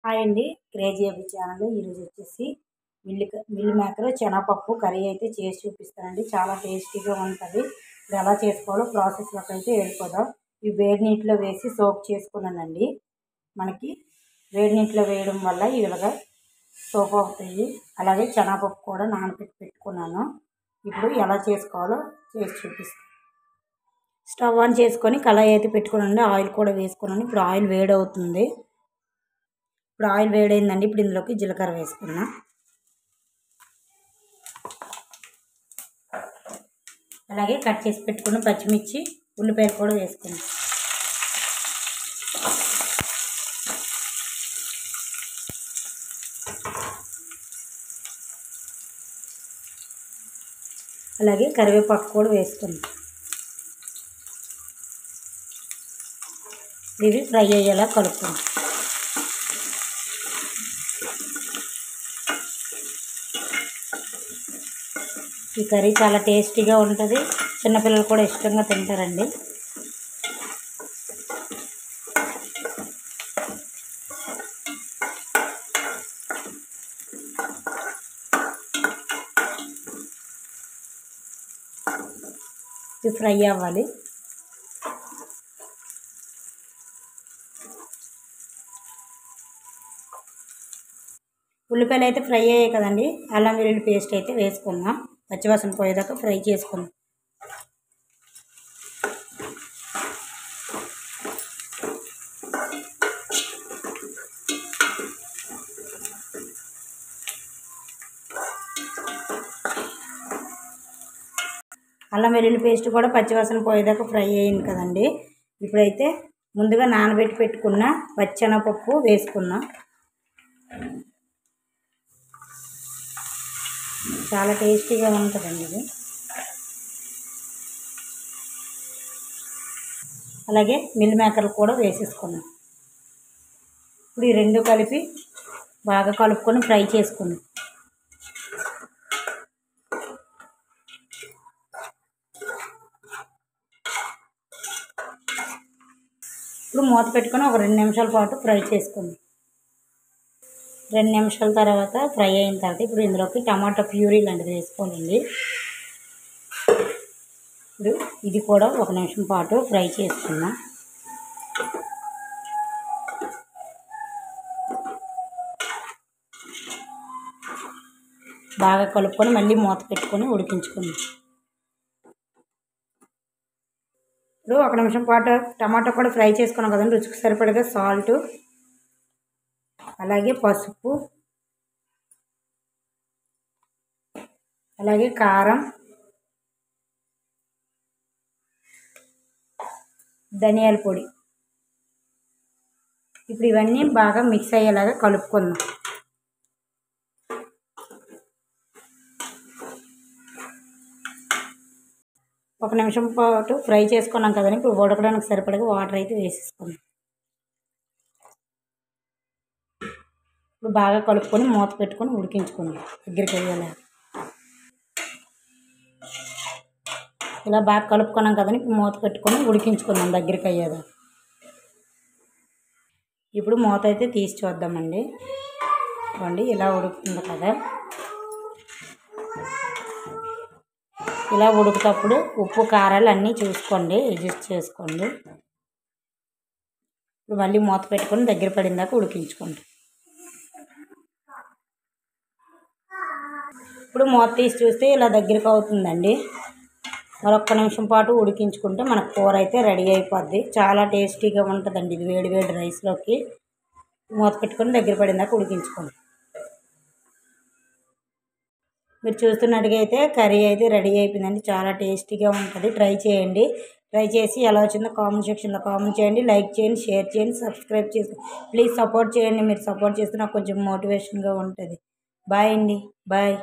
Hi అండి, crazy అబ్బి channel. ఈరోజు వచ్చేసి మిల్ మేకర్ శనగపప్పు కర్రీ అయితే చేసి చూపిస్తానండి. చాలా టేస్టీగా ఉంటుంది. ఇది ఎలా చేసుకోవాలో ప్రాసెస్లోకి అయితే వెళ్ళిపోదాం. ఇవి వేడి నీటిలో వేసి సోక్ చేసుకున్నానండి. మనకి వేడి నీటిలో వేయడం వల్ల ఇలాగా సోక్ అవుతాయి. అలాగే శనగపప్పు కూడా పెట్టుకున్నాను. ఇప్పుడు ఎలా చేసుకోవాలో చేసి చూపిస్తాను. స్టవ్ ఆన్ చేసుకొని కళాయి అయితే పెట్టుకున్నానండి. ఆయిల్ కూడా వేసుకున్నాను. ఇప్పుడు ఆయిల్ వేడవుతుంది. ఇప్పుడు ఆయిల్ వేడైందండి. ఇప్పుడు ఇందులోకి జీలకర్ర వేసుకున్నా. అలాగే కట్ చేసి పెట్టుకున్న పచ్చిమిర్చి, ఉల్లిపాయలు కూడా వేసుకున్నాం. అలాగే కరివేపాకు కూడా వేసుకున్నాం. ఇవి ఫ్రై అయ్యేలా కలుపుకున్నాం. ఈ కర్రీ చాలా టేస్టీగా ఉంటుంది. చిన్నపిల్లలు కూడా ఇష్టంగా తింటారండి. ఇది ఫ్రై అవ్వాలి. ఉల్లిపాయలు అయితే ఫ్రై అయ్యాయి కదండి. అల్లం వెల్లుల్లి పేస్ట్ అయితే వేసుకుందాం. పచ్చివాసన పోయేదాకా ఫ్రై చేసుకుందాం. అల్లం వెల్లుల్లి పేస్ట్ కూడా పచ్చివాసన పోయేదాకా ఫ్రై అయ్యింది కదండి. ఇప్పుడైతే ముందుగా నానబెట్టి పెట్టుకున్న పచ్చెనగపప్పు వేసుకున్నాం. చాలా టేస్టీగా ఉంటుందండి ఇది. అలాగే మిల్ మేకర్లు కూడా వేసేసుకున్నాం. ఇప్పుడు ఈ రెండు కలిపి బాగా కలుపుకొని ఫ్రై చేసుకున్నాం. ఇప్పుడు మూత పెట్టుకొని ఒక 2 నిమిషాల పాటు ఫ్రై చేసుకుందాం. 2 నిమిషాల తర్వాత ఫ్రై అయిన తర్వాత ఇప్పుడు ఇందులోకి టమాటా ప్యూరీ లాంటిది వేసుకోవాలండి. ఇప్పుడు ఇది కూడా 1 నిమిషం పాటు ఫ్రై చేసుకుందాం. బాగా కలుపుకొని మళ్ళీ మూత పెట్టుకొని ఉడికించుకుందాం. ఇప్పుడు 1 నిమిషం పాటు టమాటా కూడా ఫ్రై చేసుకున్నాం కదండి. రుచికి సరిపడగా సాల్ట్, అలాగే పసుపు, అలాగే కారం, ధనియాల పొడి. ఇప్పుడు ఇవన్నీ బాగా మిక్స్ అయ్యేలాగా కలుపుకుందాం. ఒక నిమిషం పాటు ఫ్రై చేసుకున్నాం కదండి. ఇప్పుడు ఉడకడానికి సరిపడగా వాటర్ అయితే వేసేసుకుందాం. ఇప్పుడు బాగా కలుపుకొని మూత పెట్టుకొని ఉడికించుకుందాం. దగ్గరికి అయ్యేలా ఇలా బాగా కలుపుకున్నాం కదండి. ఇప్పుడు మూత పెట్టుకొని ఉడికించుకుందాం దగ్గరికి అయ్యేదా. ఇప్పుడు మూత అయితే తీసి చూద్దామండి. చూడండి ఇలా ఉడుకుతుంది కదా. ఇలా ఉడుకుతప్పుడు ఉప్పు కారాలు అన్నీ చూసుకోండి, అడ్జస్ట్ చేసుకోండి. ఇప్పుడు మళ్ళీ మూత పెట్టుకొని దగ్గర పడిందాక ఉడికించుకోండి. ఇప్పుడు మూత తీసి చూస్తే ఇలా దగ్గరకు అవుతుందండి. మరొక నిమిషం పాటు ఉడికించుకుంటే మన కూర అయితే రెడీ అయిపోద్ది. చాలా టేస్టీగా ఉంటుందండి ఇది వేడి వేడి రైస్లోకి. మూత పెట్టుకొని దగ్గర పడిందాక ఉడికించుకోండి. మీరు చూస్తున్నట్టుగా అయితే కర్రీ అయితే రెడీ అయిపోయిందండి. చాలా టేస్టీగా ఉంటుంది. ట్రై చేయండి. ట్రై చేసి ఎలా వచ్చిందో కామెంట్ సెక్షన్లో కామెంట్ చేయండి. లైక్ చేయండి, షేర్ చేయండి, సబ్స్క్రైబ్ చేసుకోండి. ప్లీజ్ సపోర్ట్ చేయండి. మీరు సపోర్ట్ చేస్తే నాకు కొంచెం మోటివేషన్గా ఉంటుంది. బాయ్ అండి. బాయ్.